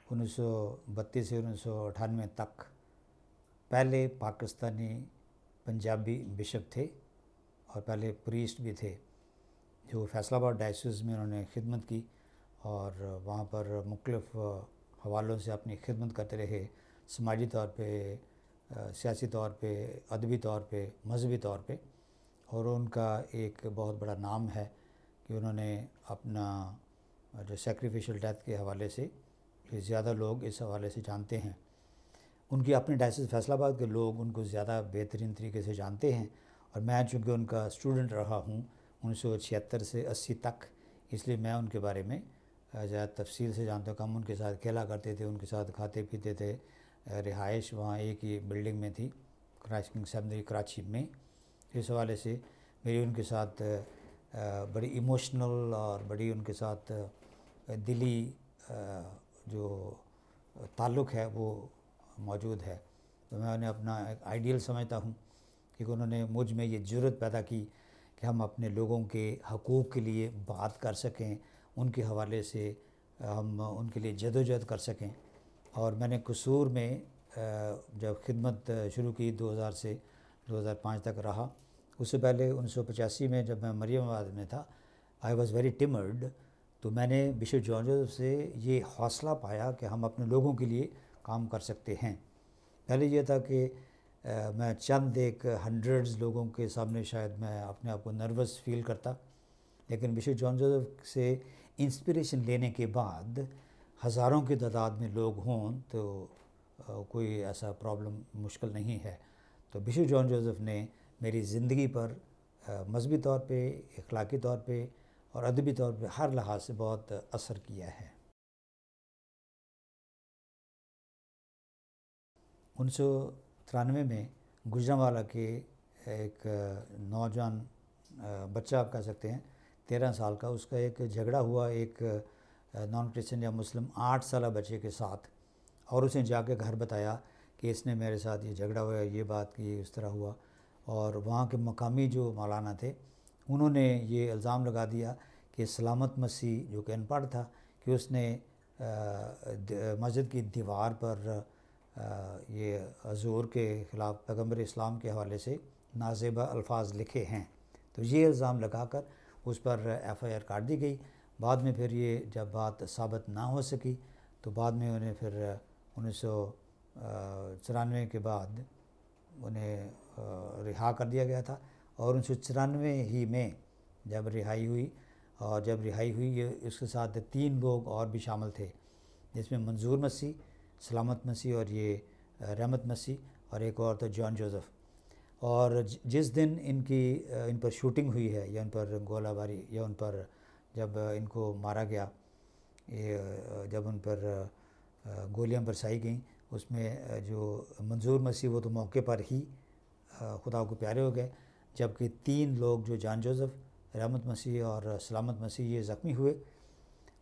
1932 سے 1998 تک پہلے پاکستانی پنجابی بشپ تھے اور پہلے پریسٹ بھی تھے جو فیصل آباد ڈائسس میں انہوں نے خدمت کی اور وہاں پر مختلف حوالوں سے اپنی خدمت کرتے رہے، سماجی طور پہ، سیاسی طور پہ، ادبی طور پہ، مذہبی طور پہ، اور ان کا ایک بہت بڑا نام ہے کہ انہوں نے اپنا جو سیکریفیشل ڈیتھ کے حوالے سے زیادہ لوگ اس حوالے سے جانتے ہیں۔ ان کی اپنے ڈائسس فیصل آباد کے لوگ ان کو زیادہ بہترین طریقے سے جانتے ہیں، اور میں چونکہ ان کا اسٹوڈنٹ رہا ہوں 1976 سے 80 تک، اس لیے میں ان کے بارے میں زیادہ تفصیل سے جانتا ہوں۔ ہم ان کے ساتھ کھیلا کرتے تھے، ان کے ساتھ کھاتے پیتے تھے، رہائش وہاں ایک ہی بلڈنگ میں تھی کرائسٹ کنگ سیمنری کراچی میں۔ اس حوالے سے میری ان کے ساتھ بڑی ایموشنل اور بڑی ان کے ساتھ دلی جو تعلق ہے وہ موجود ہے۔ تو میں انہیں اپنا ایک آئیڈیل سمجھتا ہوں کیونکہ انہوں نے مجھ میں یہ جرأت پیدا کی کہ ہم اپنے لوگوں کے حقوق کے لیے بات کر سکیں، ان کے حوالے سے ہم ان کے لیے جدوجہد کر سکیں۔ اور میں نے قصور میں جب خدمت شروع کی 2000 سے 2005 تک رہا، اس سے پہلے 1985 میں جب میں مریم آباد میں تھا، آئی واز ویری ٹمرڈ، تو میں نے بشپ جان جوزف سے یہ حوصلہ پایا کہ ہم اپنے لوگوں کے لیے کام کر سکتے ہیں۔ پہلے یہ تھا کہ میں چند ایک ہنڈریڈز لوگوں کے سامنے شاید میں اپنے آپ کو نروس فیل کرتا، لیکن بشپ جان جوزف سے انسپریشن لینے کے بعد ہزاروں کی تعداد میں لوگ ہوں تو کوئی ایسا پرابلم مشکل نہیں ہے۔ تو بشپ جان جوزف نے میری زندگی پر مذہبی طور پہ، اخلاقی طور پہ اور ادبی طور پہ ہر لحاظ سے بہت اثر کیا ہے۔ 1993 میں گوجرانوالہ کے ایک نوجوان بچہ آپ کہہ سکتے ہیں 13 سال کا، اس کا ایک جھگڑا ہوا ایک نان کرسچن یا مسلم 8 سالہ بچے کے ساتھ، اور اس نے جا کے گھر بتایا کہ اس نے میرے ساتھ یہ جھگڑا ہوا، یہ بات کی، اس طرح ہوا۔ اور وہاں کے مقامی جو مولانا تھے انہوں نے یہ الزام لگا دیا کہ سلامت مسیح جو کہ ان پڑھ تھا کہ اس نے مسجد کی دیوار پر یہ حضور کے خلاف پیغمبر اسلام کے حوالے سے نازیبہ الفاظ لکھے ہیں۔ تو یہ الزام لگا کر اس پر ایف آئی آر کاٹ دی گئی۔ بعد میں پھر یہ جب بات ثابت نہ ہو سکی تو بعد میں انہیں پھر 1994 کے بعد انہیں رہا کر دیا گیا تھا، اور 1994 ہی میں جب رہائی ہوئی، اور جب رہائی ہوئی یہ اس کے ساتھ 3 لوگ اور بھی شامل تھے، جس میں منظور مسیح، سلامت مسیح اور یہ رحمت مسیح، اور ایک اور تھا جان جوزف۔ اور جس دن ان پر شوٹنگ ہوئی ہے یا ان پر گولہ باری یا ان پر جب ان کو مارا گیا، جب ان پر گولیاں برسائی گئیں، اس میں جو منظور مسیح وہ تو موقع پر ہی خدا کو پیارے ہو گئے، جبکہ 3 لوگ جو جان جوزف، رحمت مسیح اور سلامت مسیح یہ زخمی ہوئے۔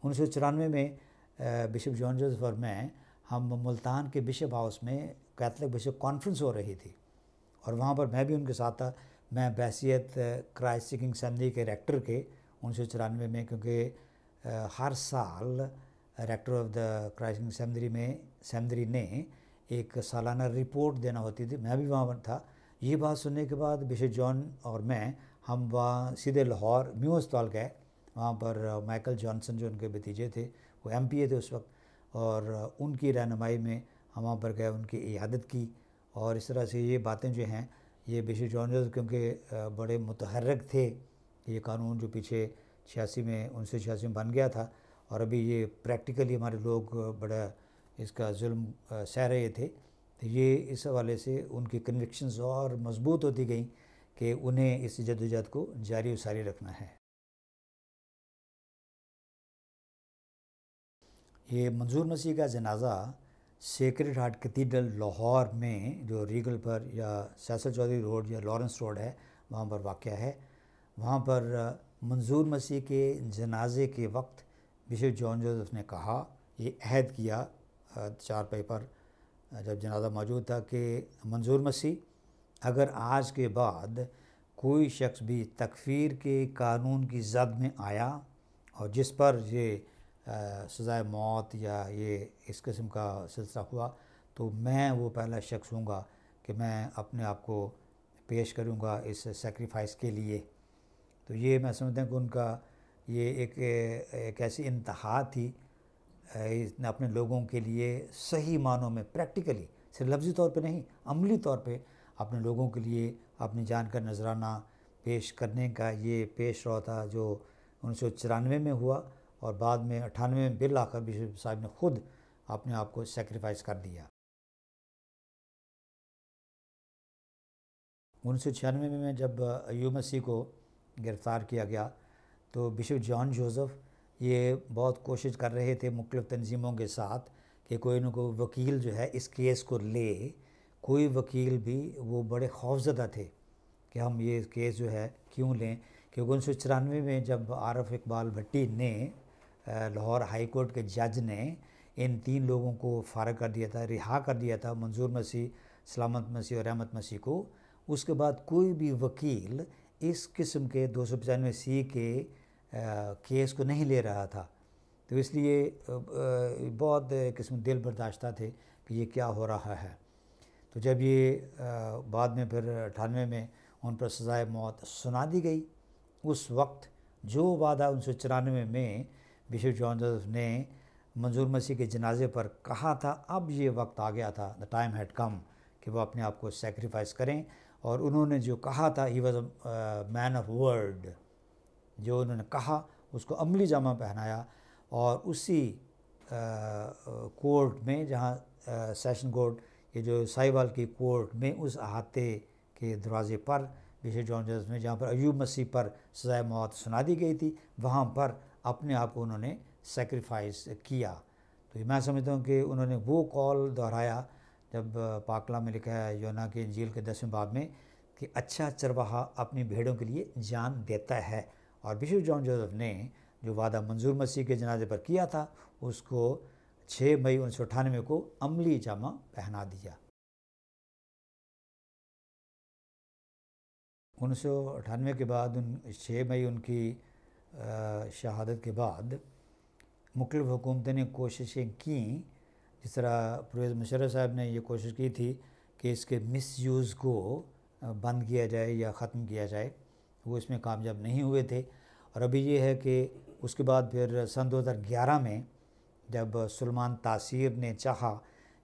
1994 میں بشپ جان جوزف اور میں ہم ملتان کے بشپ ہاؤس میں کیتھولک بشپ کانفرنس ہو رہی تھی، اور وہاں پر میں بھی ان کے ساتھ تھا۔ میں بحیثیت کرائسٹ کنگ سیمنری کے ریکٹر کے 1994 میں، کیونکہ ہر سال rector of the Christ King Seminary نے ایک سالانہ رپورٹ دینا ہوتی تھی، میں بھی وہاں پر تھا۔ یہ بات سننے کے بعد بشپ جان اور ہم وہاں سیدھے لاہور میو ہسپتال گئے۔ وہاں پر مائیکل جانسن جو ان کے بھتیجے تھے، وہ ایم پی اے تھے اس وقت، اور ان کی رہنمائی میں ہم وہاں پر گئے، ان کی عیادت کی۔ اور اس طرح سے یہ باتیں جو ہیں، یہ بشپ جان جوزف کیونکہ بڑے متحرک تھے، یہ قانون جو پیچھے 1986 میں بن گیا تھا، اور ابھی یہ پریکٹیکلی ہمارے لوگ بڑا اس کا ظلم سہ رہے تھے، تو یہ اس حوالے سے ان کی کنوکشنز اور مضبوط ہوتی گئیں کہ انہیں اس جدوجہد کو جاری و ساری رکھنا ہے۔ یہ منظور مسیح کا جنازہ سیکرڈ ہارٹ کیتھیڈرل لاہور میں جو ریگل پر یا سیسر چودھری روڈ یا لارنس روڈ ہے وہاں پر واقع ہے۔ وہاں پر منظور مسیح کے جنازے کے وقت بشپ جان جوزف نے کہا، یہ عہد کیا چارپائی پر جب جنازہ موجود تھا، کہ منظور مسیح اگر آج کے بعد کوئی شخص بھی تکفیر کے قانون کی زد میں آیا اور جس پر یہ سزائے موت یا یہ اس قسم کا سلسلہ ہوا تو میں وہ پہلا شخص ہوں گا کہ میں اپنے آپ کو پیش کروں گا اس سیکریفائس کے لیے۔ تو یہ میں سمجھتا ہوں کہ ان کا یہ ایک ایسی انتہا تھی، اس نے اپنے لوگوں کے لیے صحیح معنوں میں پریکٹیکلی، صرف لفظی طور پہ نہیں، عملی طور پہ اپنے لوگوں کے لیے اپنی جان کا نذرانہ پیش کرنے کا یہ پیش رو تھا جو 1994 میں ہوا، اور بعد میں 98 میں بالآخر بشپ صاحب نے خود اپنے آپ کو سیکریفائس کر دیا۔ 1996 میں جب ایوب مسیح کو گرفتار کیا گیا تو بشپ جان جوزف یہ بہت کوشش کر رہے تھے مختلف تنظیموں کے ساتھ کہ کوئی نہ کوئی وکیل جو ہے اس کیس کو لے۔ کوئی وکیل بھی، وہ بڑے خوفزدہ تھے کہ ہم یہ کیس جو ہے کیوں لیں، کیونکہ 1994 میں جب عارف اقبال بھٹی نے لاہور ہائی کورٹ کے جج نے ان 3 لوگوں کو فارغ کر دیا تھا، رہا کر دیا تھا، منظور مسیح، سلامت مسیح اور رحمت مسیح کو، اس کے بعد کوئی بھی وکیل اس قسم کے 295 کے کیس کو نہیں لے رہا تھا۔ تو اس لیے بہت قسم دل برداشتہ تھے کہ یہ کیا ہو رہا ہے۔ تو جب یہ بعد میں پھر 98 میں ان پر سزائے موت سنا دی گئی، اس وقت جو وعدہ 1994 میں بشپ جان جوزف نے منظور مسیح کے جنازے پر کہا تھا، اب یہ وقت آ گیا تھا، the time had come کہ وہ اپنے آپ کو سیکریفائس کریں، اور انہوں نے جو کہا تھا he was a man of word، جو انہوں نے کہا اس کو عملی جامہ پہنایا، اور اسی کورٹ میں جہاں سیشن کورٹ، یہ جو ساہیوال کی کورٹ میں، اس احاطے کے دروازے پر بشپ جان جوزف نے، جہاں پر ایوب مسیح پر سزائے موت سنا دی گئی تھی، وہاں پر اپنے آپ کو انہوں نے سیکریفائس کیا۔ تو میں سمجھتا ہوں کہ انہوں نے وہ قول دہرایا جب پاک کلام میں لکھا ہے یونا کی انجیل کے 10ویں باب میں کہ اچھا چرواہا اپنی بھیڑوں کے لیے جان دیتا ہے، اور بشپ جان جوزف نے جو وعدہ منظور مسیح کے جنازے پر کیا تھا اس کو 6 مئی 1998 کو عملی جامہ پہنا دیا۔ 1998 کے بعد 6 مئی ان کی شہادت کے بعد مختلف حکومتوں نے کوششیں کیں، جس طرح پرویز مشرف صاحب نے یہ کوشش کی تھی کہ اس کے مس یوز کو بند کیا جائے یا ختم کیا جائے، وہ اس میں کامیاب نہیں ہوئے تھے۔ اور ابھی یہ ہے کہ اس کے بعد پھر سن 2011 میں جب سلمان تاثیر نے چاہا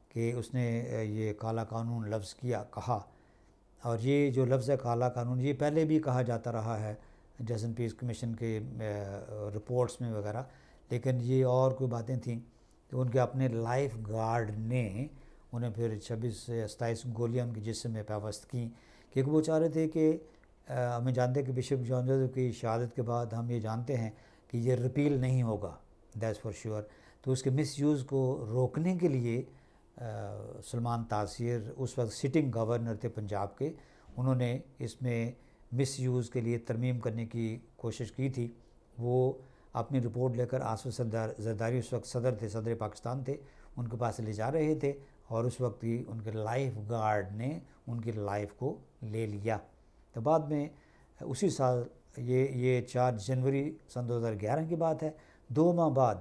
کہ اس نے یہ کالا قانون لفظ کہا، اور یہ جو لفظ ہے کالا قانون، یہ پہلے بھی کہا جاتا رہا ہے جسٹس پیس کمیشن کے رپورٹس میں وغیرہ، لیکن یہ اور کوئی باتیں تھیں تو ان کے اپنے لائف گارڈ نے انہیں پھر 26 سے 27 گولیاں ان کے جسم میں پیوست کیں، کیونکہ وہ چاہ رہے تھے کہ ہمیں جانتے ہیں کہ بشپ جان جوزف کی شہادت کے بعد ہم یہ جانتے ہیں کہ یہ ریپیل نہیں ہوگا، دیٹس فار شیور۔ تو اس کے مس یوز کو روکنے کے لیے سلمان تاثیر اس وقت سٹنگ گورنر تھے پنجاب کے، انہوں نے اس میں مس یوز کے لیے ترمیم کرنے کی کوشش کی تھی۔ وہ اپنی رپورٹ لے کر آصف زرداری اس وقت صدر تھے، صدر پاکستان تھے، ان کے پاس لے جا رہے تھے، اور اس وقت ہی ان کے لائف گارڈ نے ان کی لائف کو لے لیا۔ تو بعد میں اسی سال یہ 4 جنوری سن 2011 کی بات ہے، 2 ماہ بعد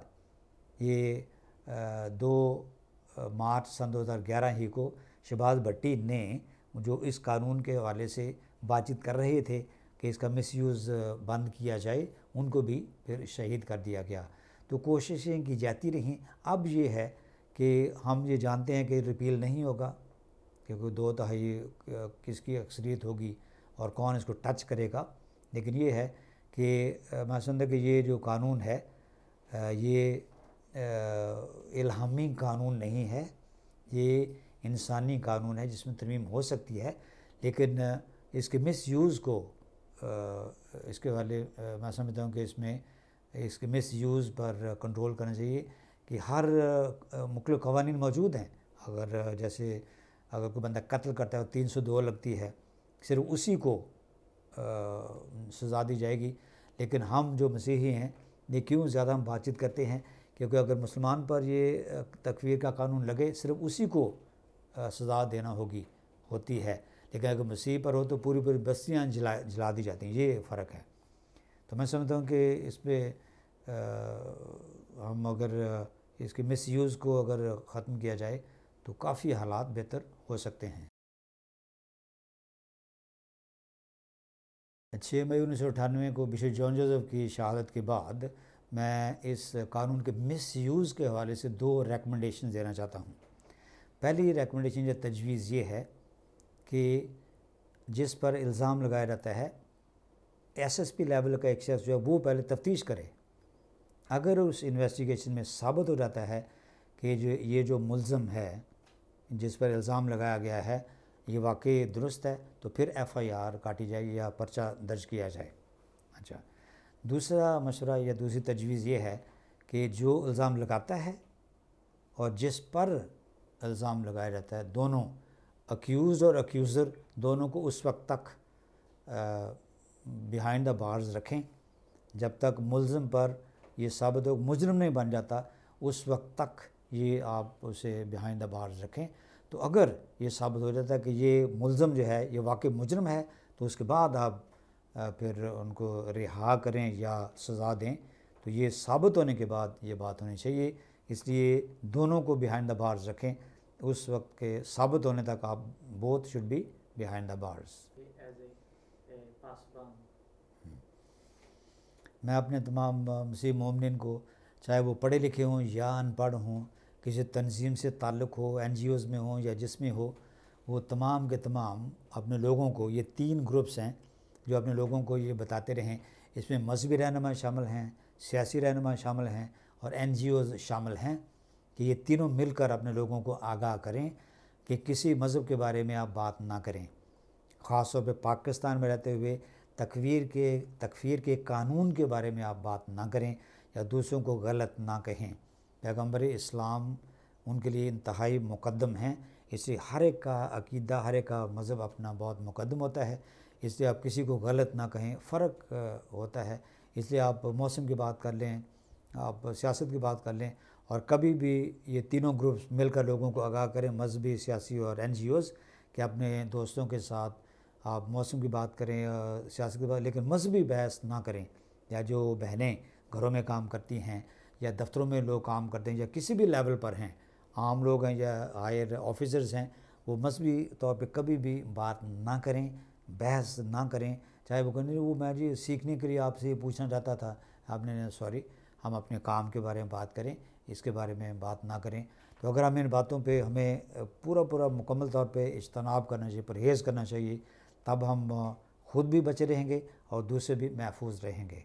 یہ 2 مارچ سن 2011 ہی کو شہباز بھٹی نے جو اس قانون کے حوالے سے بات چیت کر رہے تھے کہ اس کا مس یوز بند کیا جائے، ان کو بھی پھر شہید کر دیا گیا۔ تو کوششیں کی جاتی رہیں۔ اب یہ ہے کہ ہم یہ جانتے ہیں کہ ریپیل نہیں ہوگا، کیونکہ 2/3 کس کی اکثریت ہوگی اور کون اس کو ٹچ کرے گا، لیکن یہ ہے کہ میں سمجھتا کہ یہ جو قانون ہے یہ الہامی قانون نہیں ہے، یہ انسانی قانون ہے جس میں ترمیم ہو سکتی ہے، لیکن اس کے مس یوز کو اس کے والے میں سمجھتا ہوں کہ اس کے مس یوز پر کنٹرول کرنا چاہیے کہ ہر مختلف قوانین موجود ہیں، اگر کوئی بندہ قتل کرتا ہے اور 302 لگتی ہے، صرف اسی کو سزا دی جائے گی، لیکن ہم جو مسیحی ہیں یہ کیوں زیادہ ہم بات چیت کرتے ہیں، کیونکہ اگر مسلمان پر یہ تکفیر کا قانون لگے صرف اسی کو سزا دینا ہوتی ہے، لیکن اگر مسیح پر ہو تو پوری بستیاں جلا دی جاتی ہیں، یہ فرق ہے۔ تو میں سمجھتا ہوں کہ اس پہ ہم اگر اس کے مس یوز کو اگر ختم کیا جائے تو کافی حالات بہتر ہو سکتے ہیں۔ 6 مئی 1998 کو بشپ جان جوزف کی شہادت کے بعد میں اس قانون کے مس یوز کے حوالے سے 2 ریکمنڈیشن دینا چاہتا ہوں۔ پہلی ریکمنڈیشن یا تجویز یہ ہے کہ جس پر الزام لگایا جاتا ہے ایس ایس پی لیول کا ایک شخص جو ہے وہ پہلے تفتیش کرے۔ اگر اس انویسٹیگیشن میں ثابت ہو جاتا ہے کہ یہ جو ملزم ہے جس پر الزام لگایا گیا ہے یہ واقعی درست ہے تو پھر ایف آئی آر کاٹی جائے یا پرچہ درج کیا جائے۔ اچھا، دوسرا مشورہ یا دوسری تجویز یہ ہے کہ جو الزام لگاتا ہے اور جس پر الزام لگایا جاتا ہے دونوں اکیوزڈ اور اکیوزر دونوں کو اس وقت تک بیہائنڈ دا بارز رکھیں جب تک ملزم پر یہ ثابت ہو مجرم نہیں بن جاتا، اس وقت تک یہ آپ اسے بیہائنڈ دا بارز رکھیں۔ تو اگر یہ ثابت ہو جاتا ہے کہ یہ ملزم جو ہے یہ واقعی مجرم ہے تو اس کے بعد آپ پھر ان کو رہا کریں یا سزا دیں۔ تو یہ ثابت ہونے کے بعد یہ بات ہونی چاہیے، اس لیے دونوں کو بیہائنڈ دا بارز رکھیں اس وقت کے ثابت ہونے تک آپ both should be behind the bars. میں اپنے تمام مسیح مومنین کو چاہے وہ پڑھے لکھے ہوں یا ان پڑھ ہوں، کسی تنظیم سے تعلق ہو، این جی اوز میں ہوں یا جس میں ہو، وہ تمام کے تمام اپنے لوگوں کو، یہ 3 گروپس ہیں جو اپنے لوگوں کو یہ بتاتے رہیں، اس میں مذہبی رہنما شامل ہیں، سیاسی رہنما شامل ہیں اور این جی اوز شامل ہیں، کہ یہ تینوں مل کر اپنے لوگوں کو آگاہ کریں کہ کسی مذہب کے بارے میں آپ بات نہ کریں، خاص طور پہ پاکستان میں رہتے ہوئے تکفیر کے قانون کے بارے میں آپ بات نہ کریں یا دوسروں کو غلط نہ کہیں۔ پیغمبر اسلام ان کے لیے انتہائی مقدم ہیں، اس لیے ہر ایک کا عقیدہ، ہر ایک کا مذہب اپنا بہت مقدم ہوتا ہے، اس لیے آپ کسی کو غلط نہ کہیں، فرق ہوتا ہے۔ اس لیے آپ موسم کی بات کر لیں، آپ سیاست کی بات کر لیں، اور کبھی بھی یہ تینوں گروپس مل کر لوگوں کو آگاہ کریں، مذہبی، سیاسی اور این جی اوز، کہ اپنے دوستوں کے ساتھ آپ موسم کی بات کریں، سیاست کی بات، لیکن مذہبی بحث نہ کریں۔ یا جو بہنیں گھروں میں کام کرتی ہیں یا دفتروں میں لوگ کام کرتے ہیں یا کسی بھی لیول پر ہیں، عام لوگ ہیں یا ہائر آفیسرز ہیں، وہ مذہبی طور پہ کبھی بھی بات نہ کریں، بحث نہ کریں، چاہے وہ کہیں وہ میں جی سیکھنے کے لیے آپ سے یہ پوچھنا چاہتا تھا، آپ نے سوری، ہم اپنے کام کے بارے میں بات کریں، اس کے بارے میں بات نہ کریں۔ تو اگر ہم ان باتوں پہ ہمیں پورا مکمل طور پہ اجتناب کرنا چاہیے، پرہیز کرنا چاہیے، تب ہم خود بھی بچے رہیں گے اور دوسرے بھی محفوظ رہیں گے۔